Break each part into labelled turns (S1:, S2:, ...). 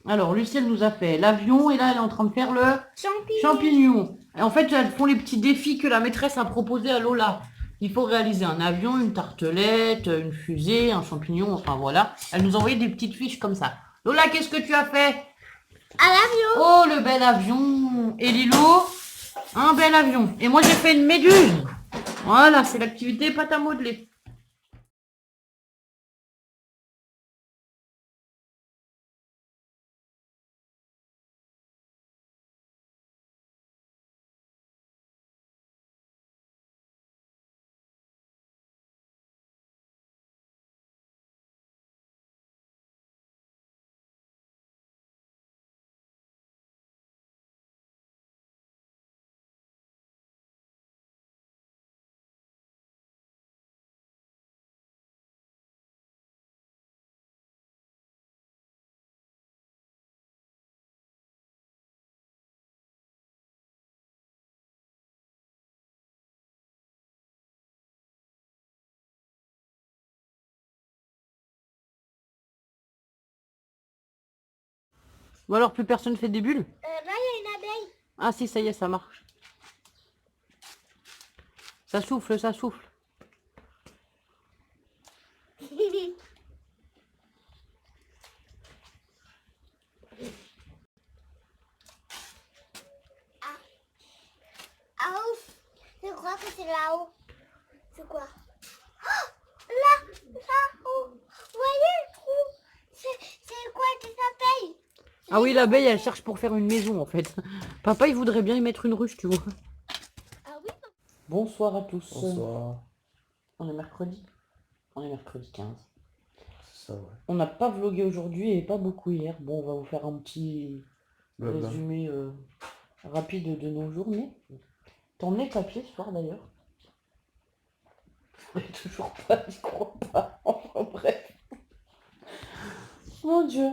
S1: Alors, Lucie, elle nous a fait l'avion et là, elle est en train de faire le
S2: Champignon.
S1: champignon. Et en fait, elles font les petits défis que la maîtresse a proposés à Lola. Il faut réaliser un avion, une tartelette, une fusée, un champignon, enfin voilà. Elle nous a envoyé des petites fiches comme ça. Lola, qu'est-ce que tu as fait?
S2: À l'avion.
S1: Oh, le bel avion. Et Lilo, un bel avion. Et moi, j'ai fait une méduse. Voilà, c'est l'activité pâte à modeler. Ou alors, plus personne fait des bulles?
S2: Là, il y a une abeille.
S1: Ah si, ça y est, ça marche. Ça souffle, ça souffle.
S2: Ah ouf. Je crois que c'est là-haut. C'est quoi? Oh, là-haut. Vous voyez le trou? C'est quoi qui s'appelle?
S1: Ah oui, l'abeille, elle cherche pour faire une maison, en fait. Papa, il voudrait bien y mettre une ruche, tu vois.
S2: Ah oui.
S1: Bonsoir à tous.
S3: Bonsoir.
S1: On est mercredi. On est mercredi 15.
S3: C'est ça, ouais.
S1: On n'a pas vlogué aujourd'hui et pas beaucoup hier. Bon, on va vous faire un petit
S3: Blabla.
S1: résumé rapide de nos journées. T'en es papier ce soir d'ailleurs? Toujours pas, j'y crois pas. Enfin bref. Mon Dieu.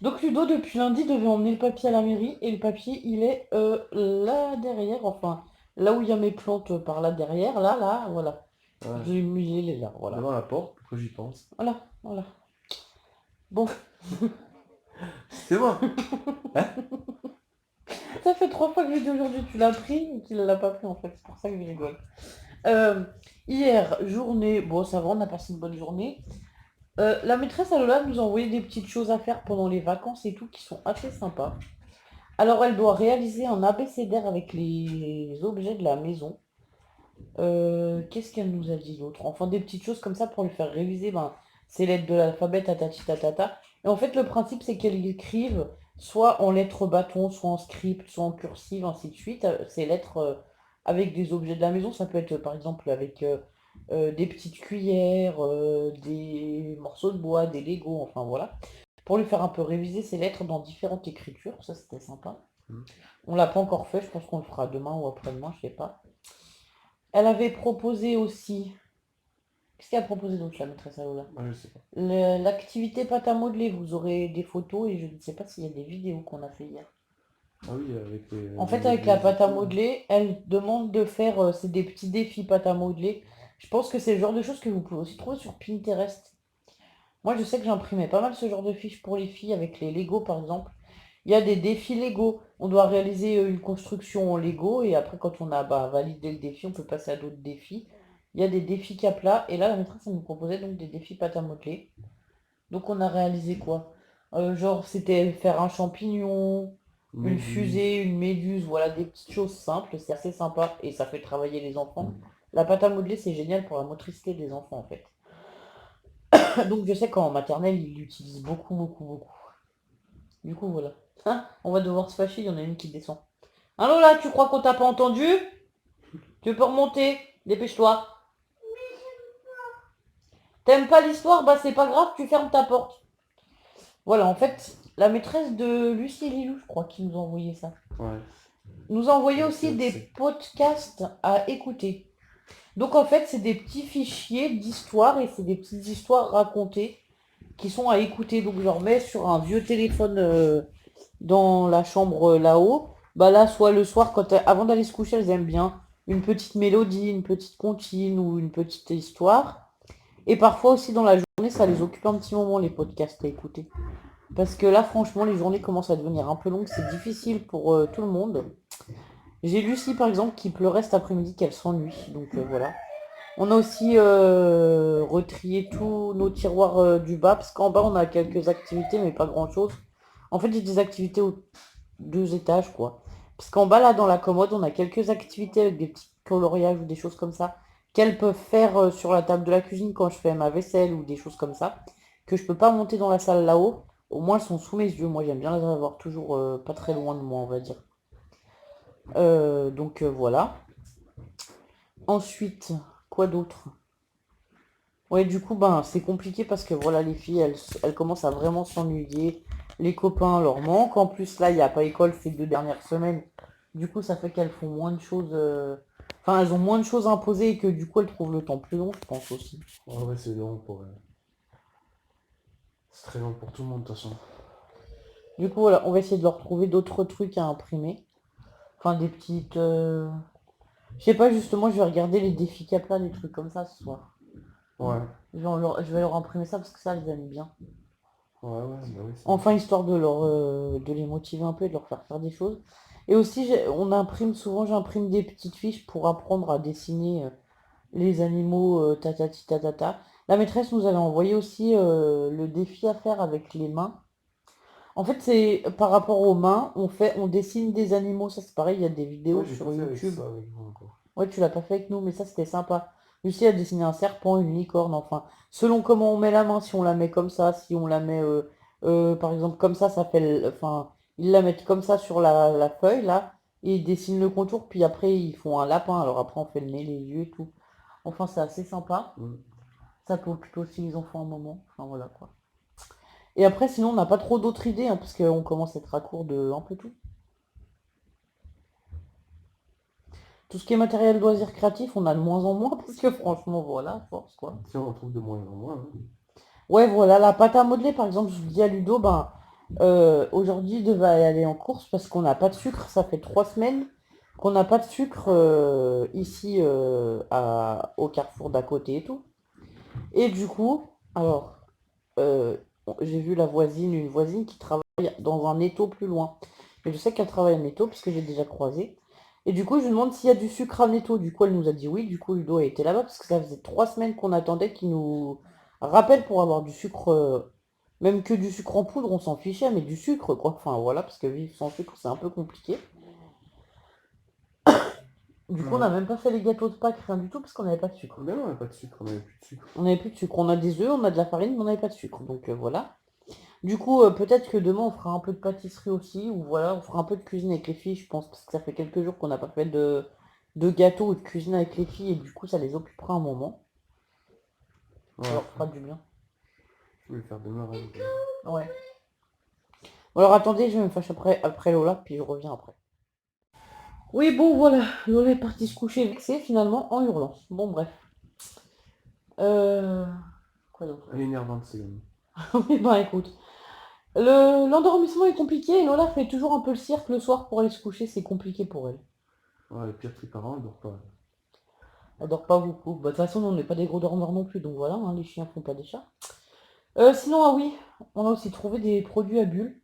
S1: Donc Ludo, depuis lundi, devait emmener le papier à la mairie. Et le papier, il est là derrière. Enfin, là où il y a mes plantes, par là derrière. Là, voilà.
S3: Ouais.
S1: J'ai mis les là, voilà.
S3: Devant la porte, pourquoi j'y pense?
S1: Voilà, voilà. Bon,
S3: C'est moi.
S1: ça fait 3 fois que je dis aujourd'hui tu l'as pris et qu'il ne l'a pas pris en fait. C'est pour ça que je rigole. Hier, journée, bon ça va, on a passé une bonne journée. La maîtresse Alola nous a envoyé des petites choses à faire pendant les vacances et tout qui sont assez sympas. Alors elle doit réaliser un abécédaire avec les objets de la maison. Qu'est-ce qu'elle nous a dit d'autre? Enfin des petites choses comme ça pour lui faire réviser ces lettres de l'alphabet tatati tatata. Et en fait le principe c'est qu'elle écrive soit en lettres bâton, soit en script, soit en cursive, ainsi de suite, ces lettres avec des objets de la maison. Ça peut être par exemple avec des petites cuillères, des morceaux de bois, des Legos, enfin voilà. Pour lui faire un peu réviser ses lettres dans différentes écritures, ça c'était sympa.
S3: Mm.
S1: On l'a pas encore fait, je pense qu'on le fera demain ou après-demain, je sais pas. Elle avait proposé aussi. Qu'est-ce qu'elle a proposé d'autre, la maîtresse Alola?
S3: Ouais, je sais pas.
S1: L'activité pâte à modeler, vous aurez des photos et je ne sais pas s'il y a des vidéos qu'on a fait hier.
S3: Ah oui, avec les...
S1: En fait,
S3: les-
S1: avec la
S3: les
S1: pâte à
S3: étoiles.
S1: modeler, elle demande de faire c'est des petits défis pâte à modeler. Je pense que c'est le genre de choses que vous pouvez aussi trouver sur Pinterest. Moi, je sais que j'imprimais pas mal ce genre de fiches pour les filles avec les Lego par exemple. Il y a des défis Lego. On doit réaliser une construction en Lego et après, quand on a validé le défi, on peut passer à d'autres défis. Il y a des défis Capla et là, la maîtresse, elle nous proposait donc des défis pâte à modeler. Donc, on a réalisé quoi? Genre, c'était faire un champignon, une
S3: Méduse.
S1: fusée, une méduse, voilà, des petites choses simples. C'est assez sympa et ça fait travailler les enfants. La pâte à modeler, c'est génial pour la motricité des enfants en fait. Donc, je sais qu'en maternelle, ils l'utilisent beaucoup, beaucoup, beaucoup. Du coup, voilà. Hein, on va devoir se fâcher, il y en a une qui descend. Allô là, tu crois qu'on t'a pas entendu? Tu peux remonter, dépêche-toi. T'aimes pas l'histoire? Bah c'est pas grave, tu fermes ta porte. Voilà, en fait, la maîtresse de Lucie et Lilou, je crois, qui nous a envoyé ça.
S3: Ouais.
S1: Nous a envoyé
S3: Ouais,
S1: aussi des
S3: c'est-
S1: podcasts à écouter. Donc en fait, c'est des petits fichiers d'histoire et c'est des petites histoires racontées qui sont à écouter. Donc je leur mets sur un vieux téléphone dans la chambre là-haut. Bah là, soit le soir, avant d'aller se coucher, elles aiment bien une petite mélodie, une petite comptine ou une petite histoire. Et parfois aussi dans la journée, ça les occupe un petit moment, les podcasts à écouter. Parce que là, franchement, les journées commencent à devenir un peu longues. C'est difficile pour tout le monde. J'ai Lucie, par exemple, qui pleurait cet après-midi qu'elle s'ennuie. Donc voilà. On a aussi retrié tous nos tiroirs du bas. Parce qu'en bas, on a quelques activités, mais pas grand-chose. En fait, j'ai des activités aux 2 étages, quoi. Parce qu'en bas, là, dans la commode, on a quelques activités avec des petits coloriages ou des choses comme ça qu'elles peuvent faire sur la table de la cuisine quand je fais ma vaisselle ou des choses comme ça, que je peux pas monter dans la salle là-haut. Au moins, elles sont sous mes yeux. Moi, j'aime bien les avoir toujours pas très loin de moi, on va dire. Donc voilà. Ensuite, quoi d'autre? Ouais, du coup, ben, c'est compliqué parce que voilà, les filles, elles commencent à vraiment s'ennuyer. Les copains leur manquent. En plus, là, il n'y a pas école ces 2 dernières semaines. Du coup, ça fait qu'elles font moins de choses. Enfin, elles ont moins de choses imposées et que du coup, elles trouvent le temps plus long, je pense aussi.
S3: Ouais, ouais, c'est long pour... C'est très long pour tout le monde, de toute façon.
S1: Du coup, voilà, on va essayer de leur trouver d'autres trucs à imprimer. Enfin, des petites. Je sais pas, justement, je vais regarder les défis Kaplan, des trucs comme ça ce soir.
S3: Ouais.
S1: Je vais leur imprimer ça parce que ça, elles aiment bien.
S3: Ouais, ouais, bah oui, c'est vrai.
S1: Enfin, histoire de les motiver un peu et de leur faire faire des choses. Et aussi, on imprime souvent, j'imprime des petites fiches pour apprendre à dessiner les animaux tatati tatata. La maîtresse nous avait envoyé aussi le défi à faire avec les mains. En fait, c'est par rapport aux mains, on dessine des animaux. Ça, c'est pareil, il y a des
S3: Ouais,
S1: vidéos
S3: j'ai pas
S1: sur
S3: fait avec
S1: YouTube.
S3: ça avec vous encore.
S1: Ouais, tu l'as pas fait avec nous, mais ça, c'était sympa. Lucie a dessiné un serpent, une licorne, enfin, selon comment on met la main, si on la met comme ça, si on la met, par exemple, comme ça fait, enfin, ils la mettent comme ça sur la feuille, là, et ils dessinent le contour, puis après, ils font un lapin, alors après, on fait le nez, les yeux et tout. Enfin, c'est assez sympa.
S3: Mm.
S1: Ça peut occuper aussi les enfants un moment, enfin, voilà, quoi. Et après, sinon, on n'a pas trop d'autres idées, hein, parce qu'on commence à être à court de un peu tout. Tout ce qui est matériel loisir créatif, on a de moins en moins, parce que franchement, voilà, à force, quoi.
S3: Si on en trouve de moins en moins, hein.
S1: Ouais, voilà, la pâte à modeler, par exemple, je dis à Ludo, ben, aujourd'hui, il devait aller en course parce qu'on n'a pas de sucre. Ça fait 3 semaines qu'on n'a pas de sucre ici au carrefour d'à côté et tout. Et du coup, alors, euh, j'ai vu une voisine qui travaille dans un étau plus loin. Et je sais qu'elle travaille en étau parce que j'ai déjà croisé. Et du coup, je lui demande s'il y a du sucre en étau. Du coup, elle nous a dit oui. Du coup, Ludo a été là-bas parce que ça faisait 3 semaines qu'on attendait qu'il nous rappelle pour avoir du sucre, même que du sucre en poudre, on s'en fichait, mais du sucre, quoi. Enfin, voilà, parce que vivre sans sucre, c'est un peu compliqué. Du coup, on
S3: Ouais.
S1: n'a même pas fait les gâteaux de Pâques, rien du tout, parce qu'on n'avait pas de sucre.
S3: Ben non, on n'a pas de sucre, on n'avait plus de sucre.
S1: On n'avait plus de sucre. On a des œufs, on a de la farine, mais on n'avait pas de sucre. Donc voilà. Du coup, peut-être que demain on fera un peu de pâtisserie aussi, ou voilà, on fera un peu de cuisine avec les filles, je pense, parce que ça fait quelques jours qu'on n'a pas fait de gâteau ou de cuisine avec les filles, et du coup ça les occupera un moment. Ça
S3: Ouais,
S1: leur fera du bien.
S3: je vais le faire demain, ouais.
S1: Ouais. Bon, alors attendez, je vais me fâcher après Lola, puis je reviens après. Oui, bon voilà, Lola est partie se coucher vexée finalement en hurlant. Bon bref. Euh... Quoi d'autre?
S3: Elle est énervante, c'est bon.
S1: Oui, bah écoute. L'endormissement est compliqué, et Lola fait toujours un peu le cirque le soir pour aller se coucher, c'est compliqué pour elle.
S3: Ouais, le pire truc avant, elle dort pas.
S1: Elle dort pas beaucoup. Bah, de toute façon, nous, on n'est pas des gros dormeurs non plus, donc voilà, hein, les chiens font pas des chats. Sinon, ah oui, on a aussi trouvé des produits à bulles.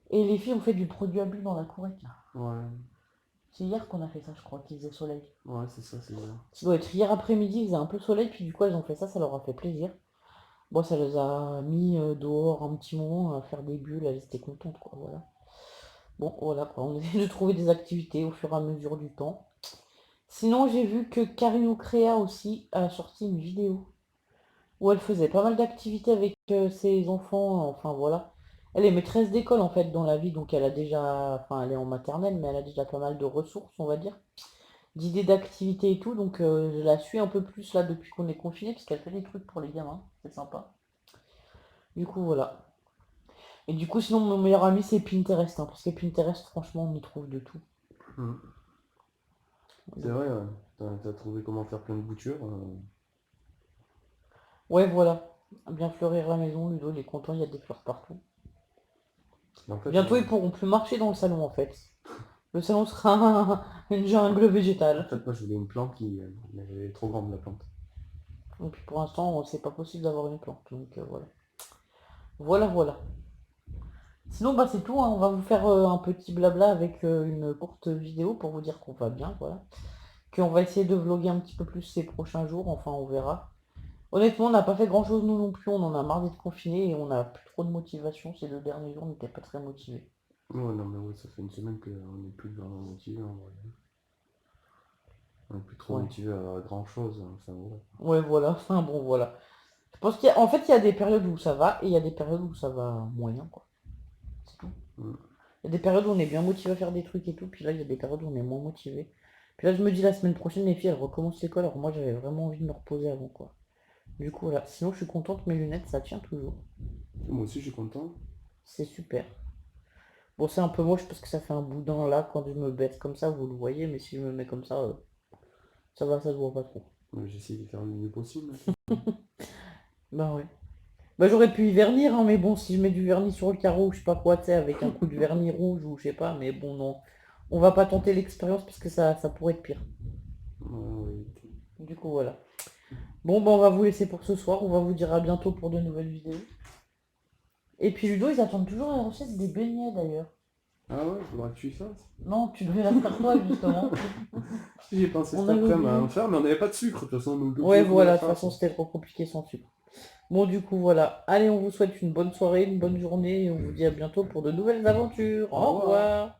S1: Et les filles ont fait du produit à bulles dans la courette, là.
S3: Ouais,
S1: C'est hier qu'on a fait ça, je crois, qu'il faisait soleil.
S3: ouais, c'est ça, c'est bien.
S1: Ça doit être hier après-midi, il faisait un peu soleil, puis du coup, elles ont fait ça, ça leur a fait plaisir. Bon, ça les a mis dehors un petit moment à faire des bulles, elles étaient contentes, quoi, voilà. Bon, voilà, quoi, on essaie de trouver des activités au fur et à mesure du temps. Sinon, j'ai vu que Carino Créa aussi a sorti une vidéo où elle faisait pas mal d'activités avec ses enfants, enfin voilà. Elle est maîtresse d'école en fait dans la vie, donc elle a déjà, enfin elle est en maternelle, mais elle a déjà pas mal de ressources, on va dire, d'idées d'activités et tout, donc je la suis un peu plus là depuis qu'on est confiné, parce qu'elle fait des trucs pour les gamins, c'est sympa. Du coup voilà. Et du coup sinon mon meilleur ami c'est Pinterest, hein, parce que Pinterest franchement on y trouve de tout.
S3: Mm. C'est vrai, ouais. T'as trouvé comment faire plein de boutures.
S1: Ouais voilà. Bien fleurir la maison, Ludo il est content, il y a des fleurs partout.
S3: Et en fait,
S1: Bientôt ils pourront plus marcher dans le salon en fait. Le salon sera une jungle
S3: en
S1: végétale.
S3: fait, moi, je voulais une plante mais elle est trop grande, la plante.
S1: Et puis pour l'instant, c'est pas possible d'avoir une plante. Donc voilà. Voilà, voilà. Sinon, bah c'est tout, hein. On va vous faire un petit blabla avec une courte vidéo pour vous dire qu'on va bien, voilà. Qu'on va essayer de vlogger un petit peu plus ces prochains jours, enfin on verra. Honnêtement, on n'a pas fait grand-chose nous non plus, on en a marre d'être confinés et on n'a plus trop de motivation. Ces 2 derniers jours, on n'était pas très motivés.
S3: Ouais, non, mais ouais, ça fait une semaine qu'on n'est plus vraiment motivé en vrai. On n'est plus trop
S1: Ouais.
S3: motivé à grand chose, hein, enfin ouais.
S1: Ouais, voilà, enfin bon, voilà. Je pense qu'en fait, il y a des périodes où ça va et il y a des périodes où ça va moyen, quoi. C'est tout.
S3: Mm.
S1: Il y a des périodes où on est bien motivé à faire des trucs et tout, puis là, il y a des périodes où on est moins motivé. Puis là, je me dis la semaine prochaine, les filles, elles recommencent l'école, alors moi, j'avais vraiment envie de me reposer avant, quoi. Du coup, voilà. Sinon, je suis contente, mes lunettes, ça tient toujours.
S3: Moi aussi, je suis content.
S1: C'est super. Bon, c'est un peu moche parce que ça fait un boudin là, quand je me baisse comme ça, vous le voyez, mais si je me mets comme ça va, ça se voit pas trop.
S3: J'essaie de faire le mieux possible.
S1: Bah ouais. Bah j'aurais pu y vernir, hein, mais bon, si je mets du vernis sur le carreau, ou je sais pas quoi, tu sais, avec un coup de vernis rouge ou je sais pas, mais bon, non. On va pas tenter l'expérience parce que ça pourrait être pire.
S3: Ouais, ouais.
S1: Du coup, voilà. Bon, bah on va vous laisser pour ce soir, on va vous dire à bientôt pour de nouvelles vidéos. Et puis Ludo, ils attendent toujours la recette des beignets d'ailleurs.
S3: Ah ouais, faudra que tu y fasses.
S1: Non, tu devais la faire toi justement.
S3: J'ai pensé
S1: On
S3: cet
S1: avait
S3: après-midi à
S1: oublié.
S3: en faire, mais on n'avait pas de sucre de toute façon, donc
S1: Ouais,
S3: faut la
S1: voilà, de toute
S3: fasse.
S1: façon c'était trop compliqué sans sucre. Bon, du coup, voilà. Allez, on vous souhaite une bonne soirée, une bonne journée et on vous dit à bientôt pour de nouvelles aventures.
S3: Au
S1: Au
S3: revoir.
S1: revoir.